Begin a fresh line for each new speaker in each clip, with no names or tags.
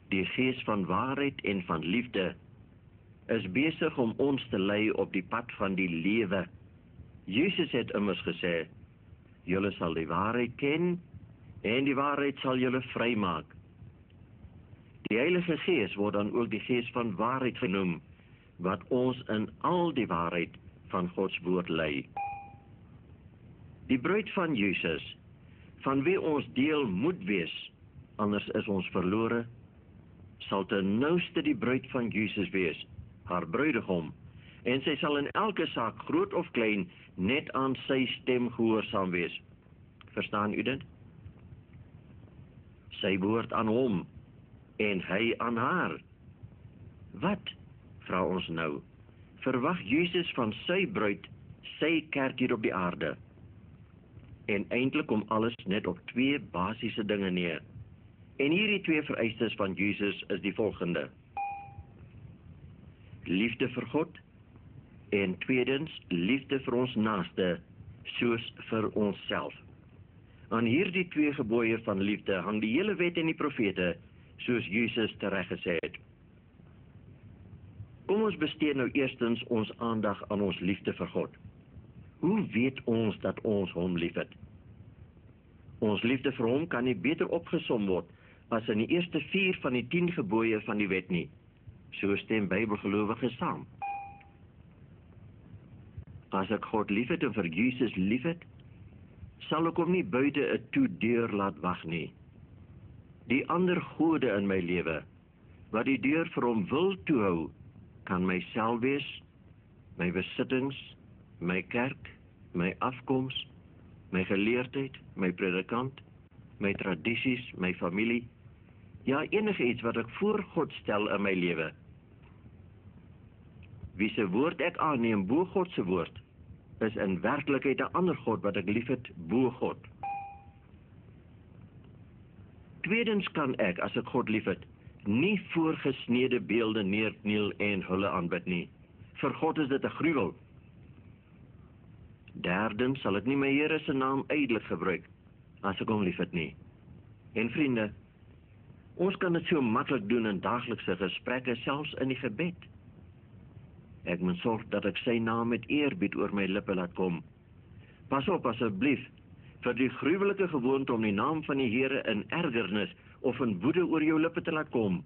die gees van waarheid en van liefde, is besig om ons te lei op die pad van die lewe. Jesus het immers gesê, julle sal die waarheid ken, en die waarheid sal julle vrymaak. Die Heilige Gees word dan ook die gees van waarheid genoem, wat ons in al die waarheid van Gods woord lei. Die bruid van Jesus, van wie ons deel moet wees, anders is ons verlore, sal ten nouste die bruid van Jesus wees, haar bruidegom, en sy sal in elke saak, groot of klein, net aan sy stem gehoorsaam wees. Verstaan u dit? Sy behoort aan hom, en hy aan haar. Wat, vra ons nou, verwag Jesus van sy bruid, sy kerk hier op die aarde? En eintlik kom alles net op twee basiese dinge neer. En hierdie twee vereistes van Jesus is die volgende. Liefde vir God, en tweedens, liefde vir ons naaste, soos vir onsself. Aan hierdie twee gebooie van liefde hang die hele wet en die profete, soos Jesus tereg gesê het. Kom ons bestee nou eerstens ons aandag aan ons liefde vir God. Hoe weet ons dat ons hom liefhet? Ons liefde vir hom kan nie beter opgesom word as in die eerste 4 van die 10 gebooie van die wet nie. So stem Bybelgelowiges saam. As ek God liefhet en vir Jesus liefhet, sal ek hom nie buite 'n toedeur laat wag nie. Die ander gode in my lewe, wat die deur vir hom wil toehou, kan myself wees, my besittings, my kerk, my afkoms, my geleerdheid, my predikant, my tradisies, my familie, ja enige iets wat ek voor God stel in my lewe. Wie se woord ek aanneem bo God se woord, is in werklikheid 'n ander God wat ek liefhet bo God. Tweedens kan ek, as ek God liefhet, nie voorgesnede beelde neerkniel en hulle aanbid nie. Vir God is dit 'n gruwel. Derdens sal ek nie my Here se naam ydelik gebruik, as ek hom liefhet nie. En vriende, ons kan dit so maklik doen in daaglikse gesprekke, selfs in die gebed. Ek moet sorg dat ek sy naam met eerbied oor my lippe laat kom. Pas op asseblief vir die gruwelike gewoonte om die naam van die Here in ergernis of in woede oor jou lippe te laat kom.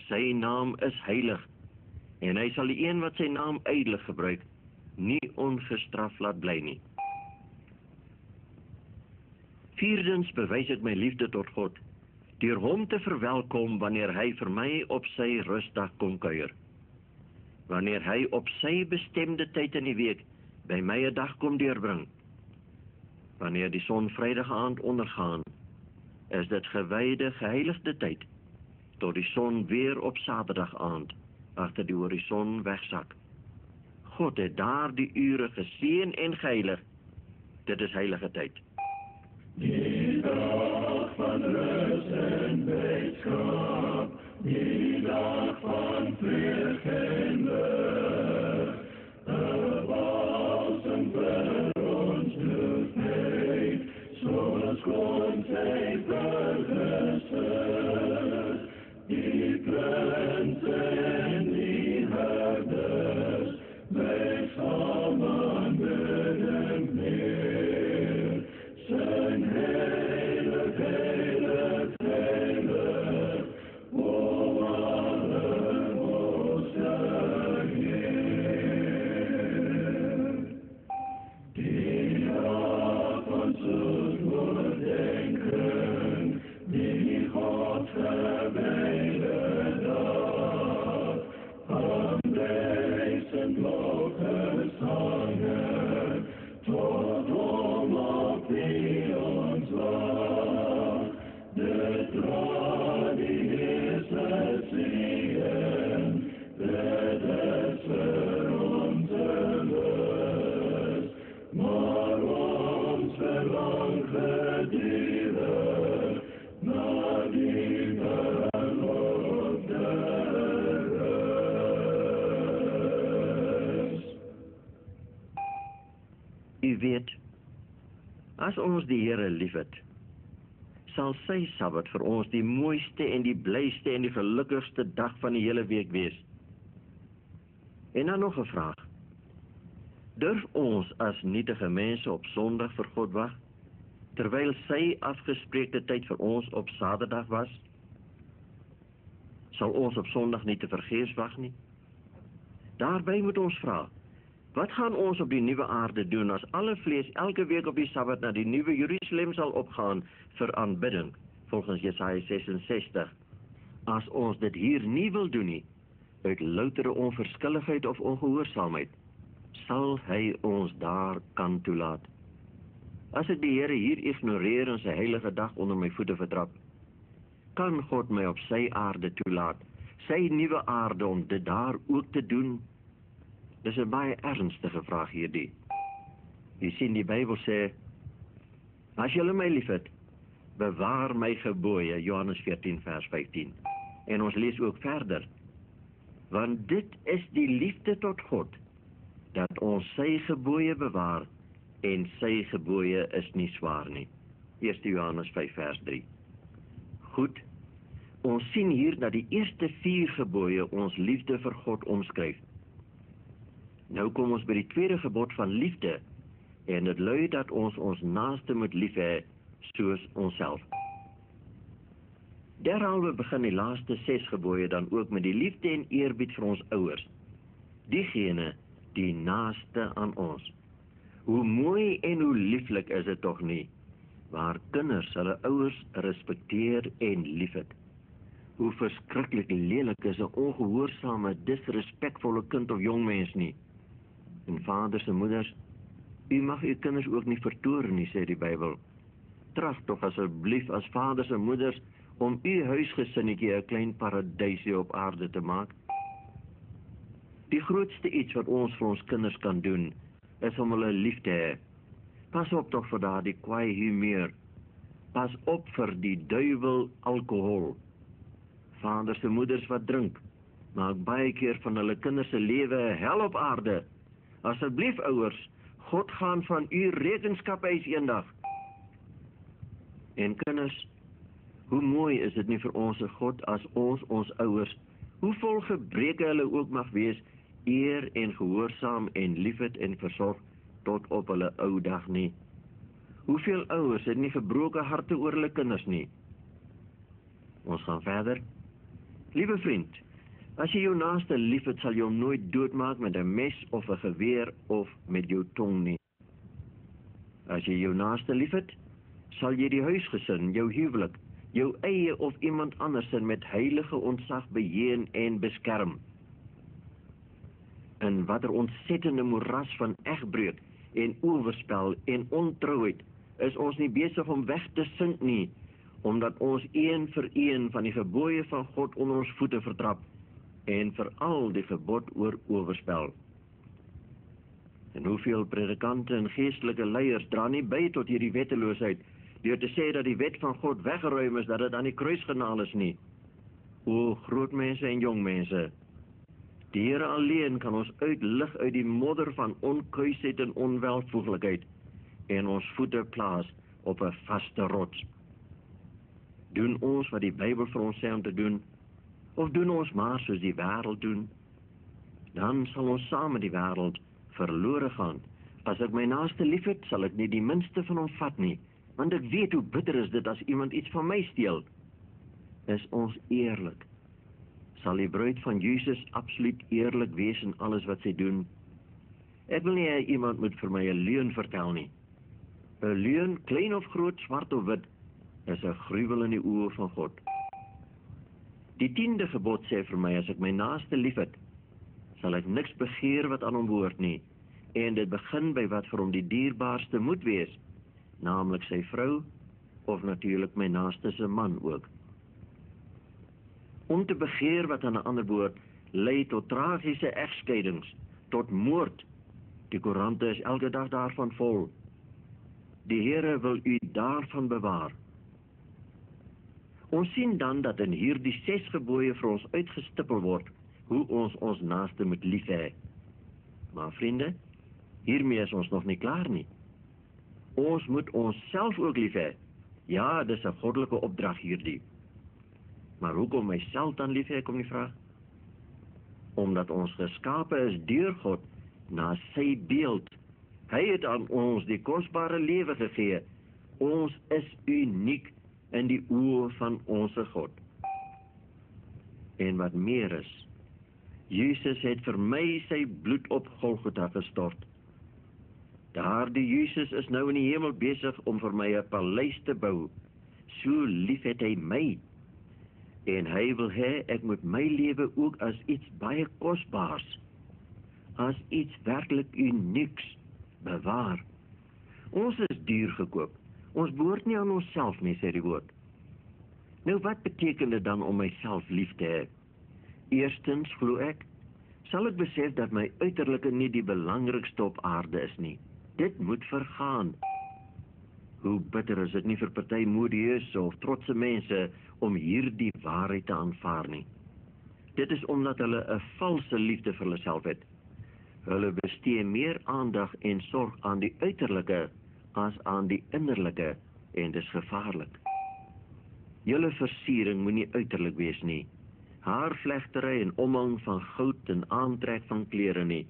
Sy naam is heilig, en hy sal die een wat sy naam ydelik gebruik, nie ongestraf laat bly nie. Vierdens bewys ek my liefde tot God, deur hom te verwelkom wanneer hy vir my op sy rustdag kom kuier. Wanneer hy op sy bestemde tyd in die week by my 'n dag kom deurbring. Wanneer die son Vrydag aand ondergaan, is dit gewyde, geheiligde tyd, tot die son weer op Saterdag aand agter die horison wegsak. God het daar die ure geseën en geheilig. Dit is heilige tyd.
Die dag van rus en blydskap, die dag van vreugd en lig, 'n balsem vir ons toegeef, soos God sy burgers, die prinse en die herders, wij samen bidden neer, zijn heilig, heilig, heilig, o allerhoogste Heer. Die avond zult doordenken, die God verbeide dag, en lofgezangen, tot om op wie ons wacht. De tradie is het zien, dit is voor onze lust, maar ons verlang gedierig naar die beloofde
U weet, as ons die Here liefhet, sal sy Sabbat vir ons die mooiste en die blyste en die gelukkigste dag van die hele week wees. En dan nog 'n vraag. Durf ons as nietige mense op Sondag vir God wag, terwyl sy afgespreekte tyd vir ons op Saterdag was? Sal ons op Sondag nie te vergeefs wag nie? Daarby moet ons vra, wat gaan ons op die nuwe aarde doen as alle vlees elke week op die Sabbat na die nuwe Jerusalem sal opgaan vir aanbidding, volgens Jesaja 66, as ons dit hier nie wil doen nie, uit loutere onverskilligheid of ongehoorsaamheid, sal hy ons daar kan toelaat. As ek die Here hier ignoreer en sy heilige dag onder my voete vertrap, kan God my op sy aarde toelaat, sy nuwe aarde om dit daar ook te doen? Dis 'n baie ernstige vraag hierdie. Jy sien, die Bybel sê, as julle my liefhet, bewaar my gebooie, Johannes 14 vers 15. En ons lees ook verder, want dit is die liefde tot God, dat ons sy gebooie bewaar, en sy gebooie is nie swaar nie. 1 Johannes 5 vers 3. Goed, ons sien hier dat die eerste 4 gebooie ons liefde vir God omskryf. Nou kom ons by die tweede gebod van liefde, en dit lui dat ons naaste moet lief hê, soos onsself. Derhalwe begin die laaste 6 gebooie dan ook met die liefde en eerbied vir ons ouers, diegene die naaste aan ons. Hoe mooi en hoe lieflik is dit tog nie, waar kinders hulle ouers respekteer en liefhet. Hoe verskriklik lelik is 'n ongehoorsame, disrespekvolle kind of jongmens nie. En vaders en moeders, u mag uw kinders ook nie vertoren nie, sê die Bybel. Tracht toch asseblief as vaders en moeders om uw huisgesinnetjie 'n klein paradijsie op aarde te maak. Die grootste iets wat ons vir ons kinders kan doen, is om hulle lief te hê. Pas op toch vir daardie kwaai humeur. Pas op vir die duiwel alkohol. Vaders en moeders wat drink, maak baie keer van hulle kinders se lewe 'n hel op aarde. Asseblief ouers, God gaan van u rekenskap eis eendag. En kinders, hoe mooi is dit nie vir ons God as ons ouers, hoe vol gebreke hulle ook mag wees, eer en gehoorsaam en liefhet en versorg tot op hulle ou dag nie. Hoeveel ouers het nie gebroke harte oor hulle kinders nie? Ons gaan verder. Liewe vriend, as jy jou naaste liefhet, sal jy hom nooit doodmaak met 'n mes of 'n geweer of met jou tong nie. As jy jou naaste liefhet, sal jy die huisgesin, jou huwelik, jou eie of iemand andersin met heilige ontzag beheer en beskerm. In watter ontsettende moeras van egbreuk en oorspel en ontrouheid is ons nie besig om weg te sink nie, omdat ons een vir een van die gebooie van God onder ons voete vertrap, en veral die gebod oor oorspel. En hoeveel predikante en geestelike leiers dra nie by tot hierdie wetteloosheid, deur te sê dat die wet van God weggeruim is, dat dit aan die kruis genaal is nie. O groot mense en jong mense, die Here alleen kan ons uitlig uit die modder van onkuisheid en onwelvoeglikheid, en ons voete plaas op 'n vaste rots. Doen ons wat die Bybel vir ons sê om te doen, of doen ons maar soos die wêreld doen? Dan sal ons saam met die wêreld verlore gaan. As ek my naaste liefhet, sal ek nie die minste van hom vat nie, want ek weet hoe bitter is dit as iemand iets van my steel. Is ons eerlik? Sal die bruid van Jesus absoluut eerlik wees in alles wat sy doen? Ek wil nie hê iemand moet vir my 'n leuen vertel nie. 'n Leuen, klein of groot, swart of wit, is 'n gruwel in die oë van God. Die 10de gebod sê vir my, as ek my naaste liefhet, sal ek niks begeer wat aan hom behoort nie, en dit begin by wat vir hom die dierbaarste moet wees, naamlik sy vrou, of natuurlik my naaste se man ook. Om te begeer wat aan 'n ander behoort, lei tot tragiese egskeidings, tot moord. Die koerante is elke dag daarvan vol. Die Here wil u daarvan bewaar. Ons sien dan dat in hierdie 6 gebooie vir ons uitgestippel word, hoe ons ons naaste moet lief hê. Maar vriende, hiermee is ons nog nie klaar nie. Ons moet ons self ook lief hê. Ja, dis 'n goddelike opdrag hierdie. Maar hoekom myself dan lief hê, kom die vraag? Omdat ons geskape is deur God na sy beeld. Hy het aan ons die kosbare lewe gegee. Ons is uniek in die oë van onsse God. En wat meer is, Jesus het vir my sy bloed op Golgotha gestort. Daardie Jesus is nou in die hemel besig om vir my 'n paleis te bou. So lief het hy my. En hy wil hê ek moet my lewe ook as iets baie kosbaars, as iets werklik unieks bewaar. Ons is duur gekoop. Ons behoort nie aan onsself nie, sê die woord. Nou wat beteken dit dan om myself lief te hê? Eerstens, glo ek, sal ek besef dat my uiterlike nie die belangrikste op aarde is nie. Dit moet vergaan. Hoe bitter is dit nie vir party modieuse of trotse mense om hierdie waarheid te aanvaar nie. Dit is omdat hulle 'n valse liefde vir hulle self het. Hulle bestee meer aandag en sorg aan die uiterlike as aan die innerlike, en dis gevaarlik. Julle versiering moenie uiterlik wees nie. Haarvlegtery en omhang van goud en aantrek van klere nie,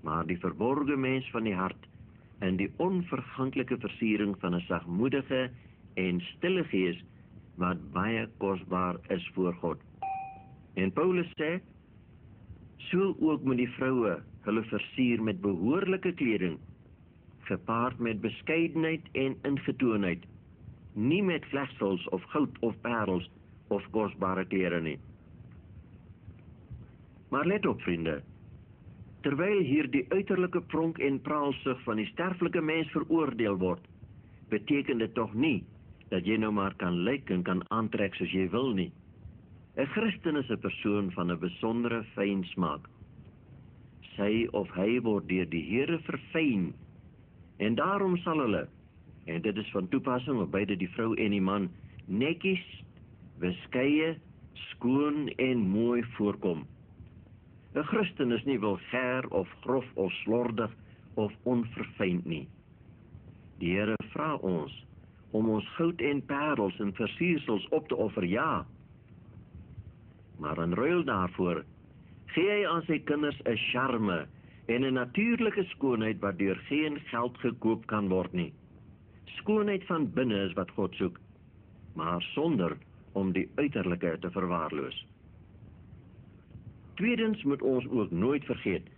maar die verborgde mens van die hart en die onverganklike versiering van 'n sagmoedige en stille gees wat baie kosbaar is voor God. En Paulus sê, so ook moet die vroue hulle versier met behoorlike kleding, gepaard met beskeidenheid en ingetoonheid, nie met vlegsels of goud of parels of kosbare klere nie. Maar let op, vriende, terwyl hier die uiterlike pronk en praalsug van die sterflike mens veroordeel word, beteken dit tog nie dat jy nou maar kan lyk en kan aantrek soos jy wil nie. 'n Christen is 'n persoon van 'n besondere fyn smaak. Sy of hy word deur die Here verfyn, en daarom sal hulle, en dit is van toepassing op beide die vrou en die man, netjies, beskeie, skoon en mooi voorkom. 'n Christen is nie vulgêr of grof of slordig of onverfynd nie. Die Here vra ons om ons goud en parels en versiersels op te offer, ja. Maar in ruil daarvoor gee hy aan sy kinders 'n charme en 'n natuurlike skoonheid wat deur geen geld gekoop kan word nie. Skoonheid van binne is wat God soek, maar sonder om die uiterlike te verwaarloos. Tweedens moet ons ook nooit vergeet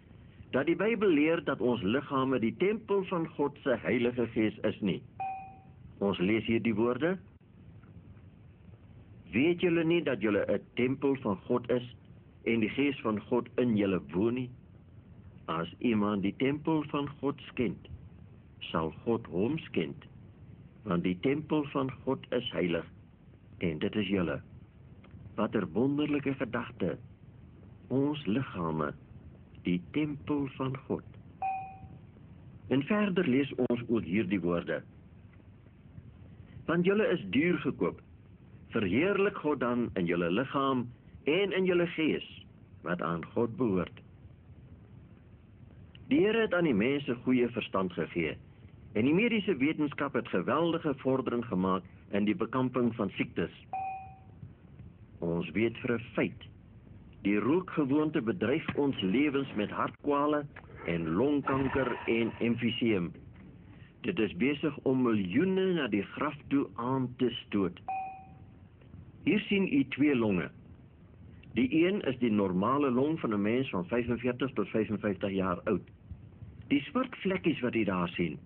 dat die Bybel leer dat ons liggame die tempel van God se Heilige Gees is nie. Ons lees hier die woorde: Weet julle nie dat julle 'n tempel van God is en die Gees van God in julle woon nie? As iemand die tempel van God skend, sal God hom skend, want die tempel van God is heilig, en dit is julle. Wat 'n wonderlike gedagte, ons liggame, die tempel van God. En verder lees ons ook hier die woorde: Want julle is duur gekoop, verheerlik God dan in julle liggaam en in julle gees, wat aan God behoort. Die Here het aan die mense goeie verstand gegee, en die mediese wetenskap het geweldige vordering gemaak in die bekamping van siektes. Ons weet vir 'n feit, die rookgewoonte bedreig ons lewens met hartkwale en longkanker en emfyseem. Dit is besig om miljoene na die graf toe aan te stoot. Hier sien u 2 longe. Die een is die normale long van 'n mens van 45 tot 55 jaar oud. Die swart vlekkies wat u daar sien,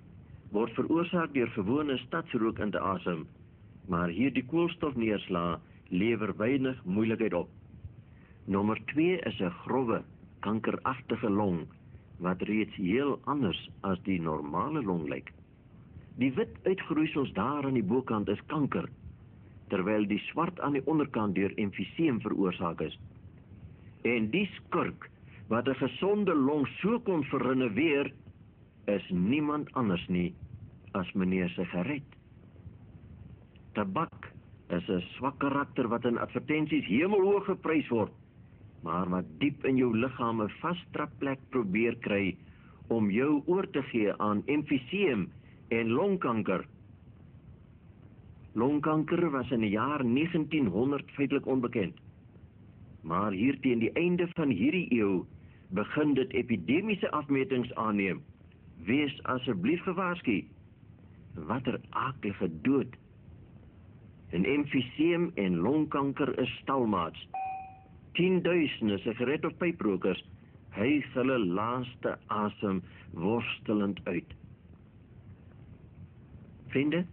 word veroorsaak deur gewone stadsrook in te asem, maar hier die koolstofneerslae lewer weinig moeilikheid op. Nommer 2 is 'n growwe, kankeragtige long, wat reeds heel anders as die normale long lyk. Die wit uitgroeisels daar aan die bokant is kanker, terwyl die swart aan die onderkant deur emfyseem veroorsaak is. En die skurk wat 'n gesonde long so kon verrenoveer, is niemand anders nie as meneer Sigaret. Tabak is 'n swak karakter wat in advertensies hemelhoog geprys word, maar wat diep in jou liggaam 'n vasdrapplek probeer kry om jou oor te gee aan emfyseem en longkanker. Longkanker was in die jaar 1900 feitelik onbekend. Maar hier teen die einde van hierdie eeu begin dit epidemiese afmetings aanneem. Wees asseblief gewaarsku. Watter aaklige dood. En emfyseem en longkanker is stalmaats. 10.000 sigaret- of pyprokers hyg hulle laaste asem worstelend uit. Vriende,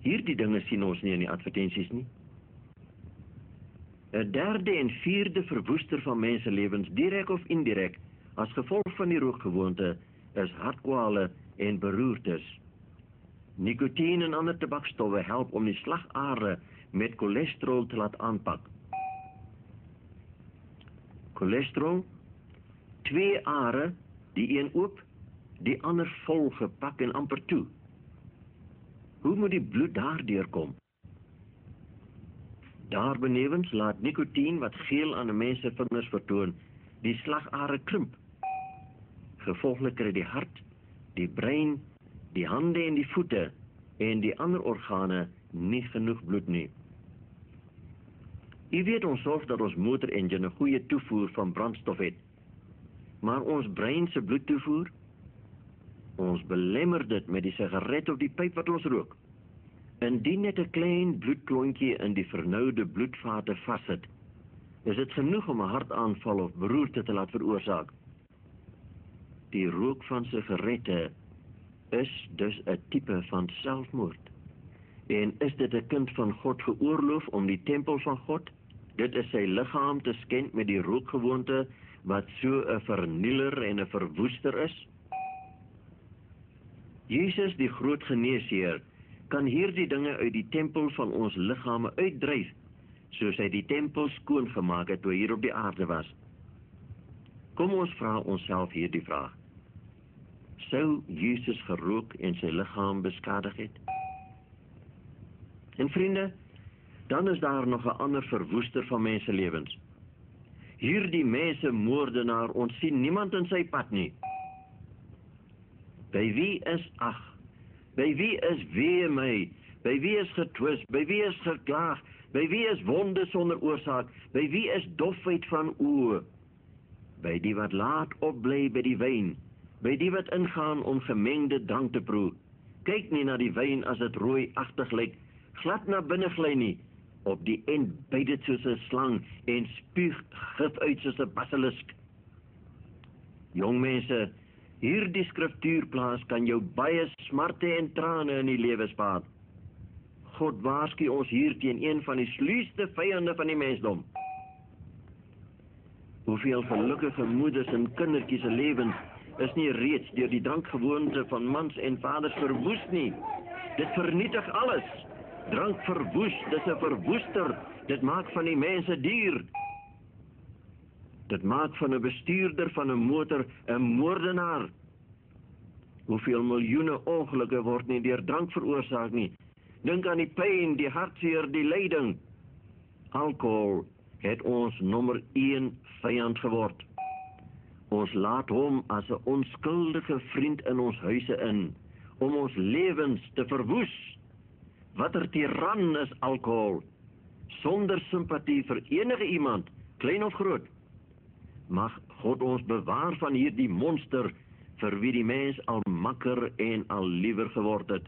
hierdie dinge sien ons nie in die advertensies nie. 'n derde en vierde verwoester van menselewens, direk of indirek, as gevolg van die rookgewoonte, is hartkwale en beroertes. Nikotien en ander tabakstowwe help om die slagare met cholesterol te laat aanpak. Cholesterol, 2 are, die een oop, die ander vol gepak en amper toe. Hoe moet die bloed daardeur kom? Daarbenewens laat nikotien wat geel aan 'n mens se vingers vertoon, die slagare krimp. Gevolglik kry die hart, die brein, die hande en die voete en die ander organe nie genoeg bloed nie. U weet ons sorg dat ons motorengine 'n goeie toevoer van brandstof het. Maar ons brein se bloedtoevoer, ons belemmer dit met die sigaret of die pyp wat ons rook. Indien net 'n klein bloedklontjie in die vernoude bloedvate vassit, is dit genoeg om 'n hartaanval of beroerte te laat veroorsaak. Die rook van sigarette is dus 'n tipe van selfmoord. En is dit 'n kind van God geoorloof om die tempel van God, dit is sy liggaam te skend met die rookgewoonte wat so 'n vernieler en 'n verwoester is? Jesus, die groot geneesheer, kan hierdie dinge uit die tempel van ons liggame uitdryf, soos hy die tempel skoongemaak het toe hy hier op die aarde was. Kom ons vra onsself hierdie vraag. Sou Jesus gerook en sy liggaam beskadig het? En vriende, dan is daar nog 'n ander verwoester van menselewens. Hierdie mensemoordenaar ontsien niemand in sy pad nie. By wie is ag? By wie is wee my? By wie is getwis? By wie is geklaag? By wie is wonde sonder oorsaak? By wie is dofheid van oë? By die wat laat opbly by die wyn, by die wat ingaan om gemengde drank te proe. Kyk nie na die wyn as dit rooi-agtig lyk, glad na binne gly nie. Op die end byt dit soos 'n slang en spuug gif uit soos 'n basilisk. Jong mense, hierdie skriftuurplaas kan jou baie smarte en trane in die lewe spaar. God waarsku ons hier teen een van die sluwste vyande van die mensdom. Hoeveel gelukkige moeders en kindertjies se lewens is nie reeds deur die drankgewoonte van mans en vaders verwoes nie. Dit vernietig alles. Drank verwoes, dis 'n verwoester. Dit maak van die mense dier. Dit maak van 'n bestuurder van 'n motor 'n moordenaar. Hoeveel miljoene ongelukke word nie deur drank veroorsaak nie. Dink aan die pyn, die hartseer, die lyding. Alkohol het ons nommer 1 vyand geword. Ons laat hom as 'n onskuldige vriend in ons huise in, om ons lewens te verwoes. Watter tiran is alkohol, sonder simpatie vir enige iemand, klein of groot. Mag God ons bewaar van hierdie monster, vir wie die mens al makker en al liewer geword het.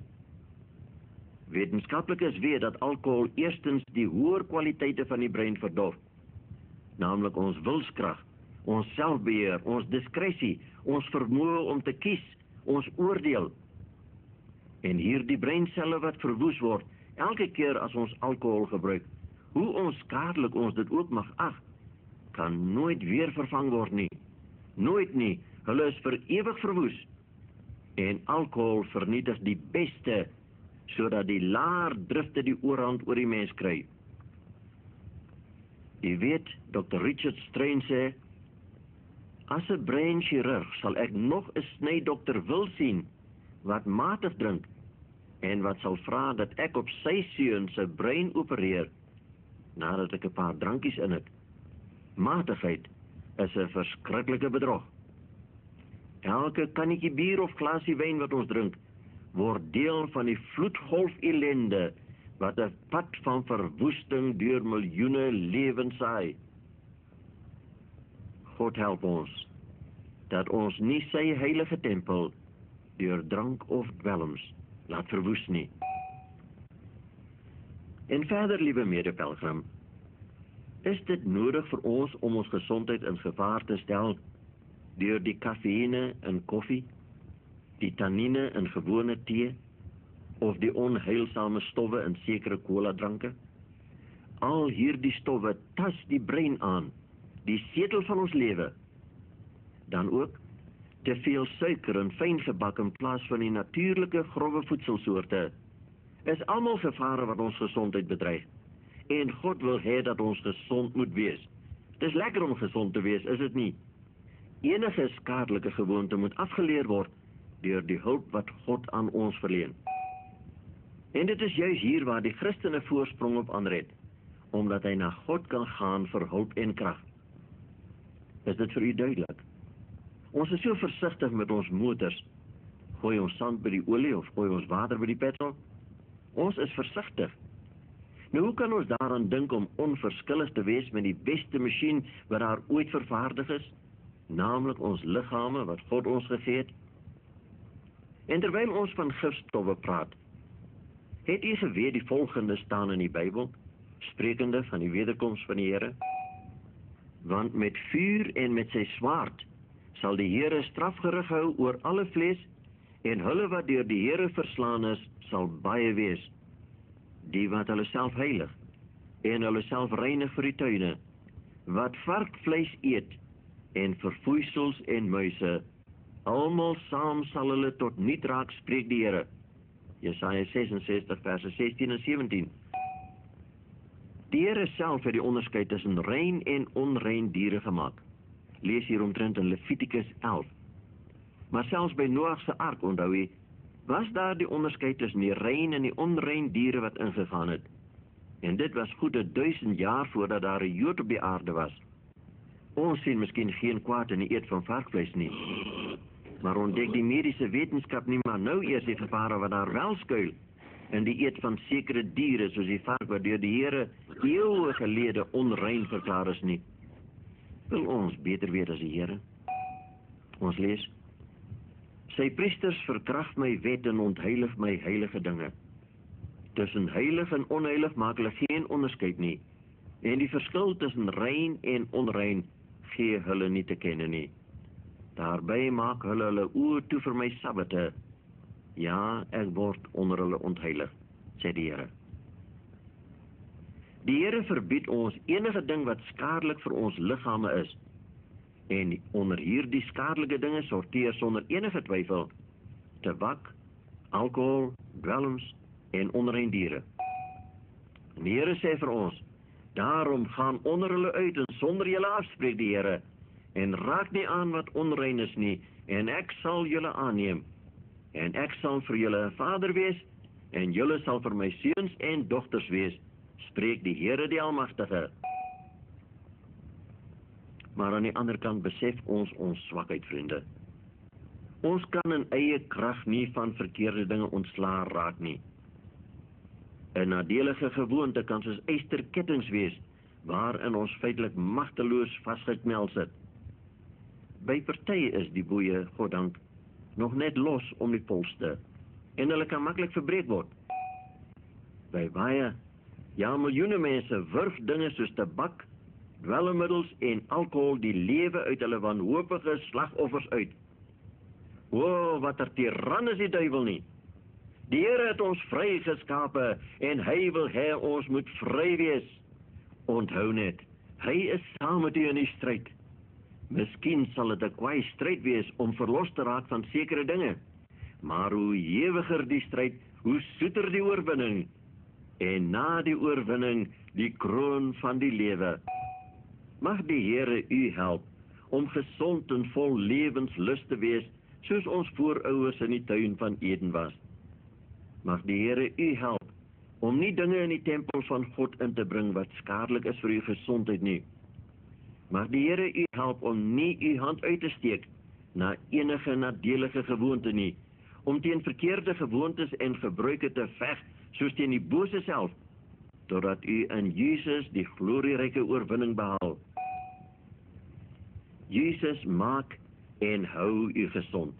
Wetenskaplikes weet dat alkohol eerstens die hoër kwaliteite van die brein verdorf, naamlik ons wilskrag, ons selfbeheer, ons diskresie, ons vermoë om te kies, ons oordeel. En hierdie breinselle wat verwoes word, elke keer as ons alkohol gebruik, hoe onskadelik ons dit ook mag ag, kan nooit weer vervang word nie. Nooit nie, hulle is vir ewig verwoes. En alkohol vernietig die beste, sodat die laer drifte die oorhand oor die mens kry. U weet, Dr. Richard Strain sê, as 'n breinchirurg sal ek nog 'n snydokter wil sien, wat matig drink, en wat sal vra dat ek op sy seun se brein opereer, nadat ek 'n paar drankies in het. Matigheid is 'n verskriklike bedrog. Elke kannetjie bier of glasie wyn wat ons drink, word deel van die vloedgolf ellende, wat 'n pad van verwoesting deur miljoene lewens saai. God help ons, dat ons nie sy heilige tempel deur drank of dwelms laat verwoes nie. En verder, liewe medepelgrim, is dit nodig vir ons om ons gesondheid in gevaar te stel deur die kafeïne in koffie, die tannine in gewone tee, of die onheilsame stowwe in sekere cola-dranke? Al hierdie stowwe tas die brein aan, die setel van ons lewe. Dan ook te veel suiker en fyngebak in plaas van die natuurlike grove voedselsoorte is almal gevare wat ons gesondheid bedreig. En God wil hê dat ons gesond moet wees. Het is lekker om gezond te wees, is het nie? Enige skadelike gewoonte moet afgeleer word deur die hulp wat God aan ons verleen. En dit is juis hier waar die Christen 'n voorsprong op ander het, omdat hy na God kan gaan vir hulp en krag. Is dit vir u duidelik? Ons is so versigtig met ons motors. Gooi ons sand by die olie of gooi ons water by die petrol? Ons is versigtig. Nou, hoe kan ons daaraan dink om onverskillig te wees met die beste masjien wat daar ooit vervaardig is, naamlik ons liggame wat God ons gegee het? En terwyl ons van gifstowwe praat, het u geweet die volgende staan in die Bybel, sprekende van die wederkoms van die Here? Want met vuur en met sy swaard sal die Here strafgerig hou oor alle vlees, en hulle wat deur die Here verslaan is, sal baie wees. Die wat hulle self heilig, en hulle self reinig vir die tuine, wat varkvleis eet, en verfoeisels en muise, almal saam sal hulle tot niet raak, spreek die Here. Jesaja 66 verse 16 en 17. Die Here self het die onderskeid tussen rein en onrein diere gemaak. Lees hier omtrent in Levitikus 11. Maar selfs by Noag se ark, onthou u, was daar die onderskeid tussen die rein en die onrein diere wat ingegaan het. En dit was goede 1000 jaar voordat daar 'n Jood op die aarde was. Ons sien miskien geen kwaad in die eet van varkvleis nie. Maar ontdek die mediese wetenskap nie maar nou eers die gevare wat daar wel skuil in die eet van sekere diere soos die vark wat deur die Here eeue gelede onrein verklaar is nie. Wil ons beter weet as die Here? Ons lees: Sy priesters verkragt my wet en ontheilig my heilige dinge. Tussen heilig en onheilig maak hulle geen onderskeid nie, en die verskil tussen rein en onrein gee hulle nie te kenne nie. Daarby maak hulle oë toe vir my sabbate. Ja, ek word onder hulle ontheilig, sê die Here. Die Here verbied ons enige ding wat skadelik vir ons liggame is. En onder hierdie skadelike dinge sorteer sonder enige twyfel tabak, alkohol, dwelms en onrein diere. En die Here sê vir ons: daarom gaan onder hulle uit en sonder julle afspreek die Here, en raak nie aan wat onrein is nie, en ek sal julle aanneem, en ek sal vir julle 'n vader wees, en julle sal vir my seuns en dogters wees, spreek die Here die Almagtige. Maar aan die ander kant besef ons swakheid, vriende. Ons kan in eie krag nie van verkeerde dinge ontslae raak nie. 'n nadelige gewoonte kan soos ysterkettings wees, waarin ons feitelik magteloos vasgeknel sit. By party is die boeie, goddank, nog net los om die polste, en hulle kan maklik verbreek word. By baie, ja miljoene mense wurf dinge soos tabak, dwelmmiddels en alkohol die lewe uit hulle wanhopige slagoffers uit. O, wat 'n tiran is die duiwel nie. Die Here het ons vry geskape, en hy wil hê ons moet vry wees. Onthou net, hy is saam met u in die stryd. Miskien sal dit 'n kwaai stryd wees om verlos te raak van sekere dinge, maar hoe ewiger die stryd, hoe soeter die oorwinning. En na die oorwinning, die kroon van die lewe. Mag die Here u help om gesond en vol lewenslus te wees, soos ons voorouers in die tuin van Eden was. Mag die Here u help om nie dinge in die tempel van God in te bring wat skadelik is vir u gesondheid nie. Mag die Here u help om nie u hand uit te steek na enige nadelige gewoonte nie, om teen verkeerde gewoontes en gebruike te veg, soos teen die bose self, totdat u in Jesus die glorieryke oorwinning behaal. Jesus maak en hou u gesond.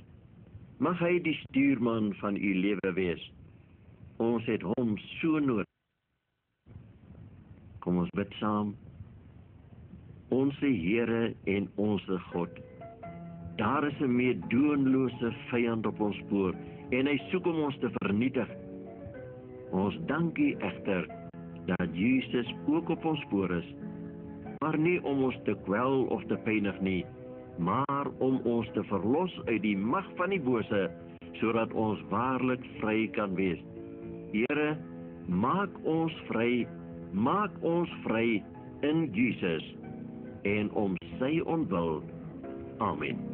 Mag hy die stuurman van u lewe wees. Ons het hom so nodig. Kom ons bid saam. Onse Here en onse God, daar is 'n meedoenlose vyand op ons spoor, en hy soek om ons te vernietig. Ons dank u egter, dat Jesus ook op ons spoor is, maar nie om ons te kwel of te pynig nie, maar om ons te verlos uit die mag van die bose, sodat ons waarlik vry kan wees. Here, maak ons vry in Jesus, en om sy ontwil. Amen.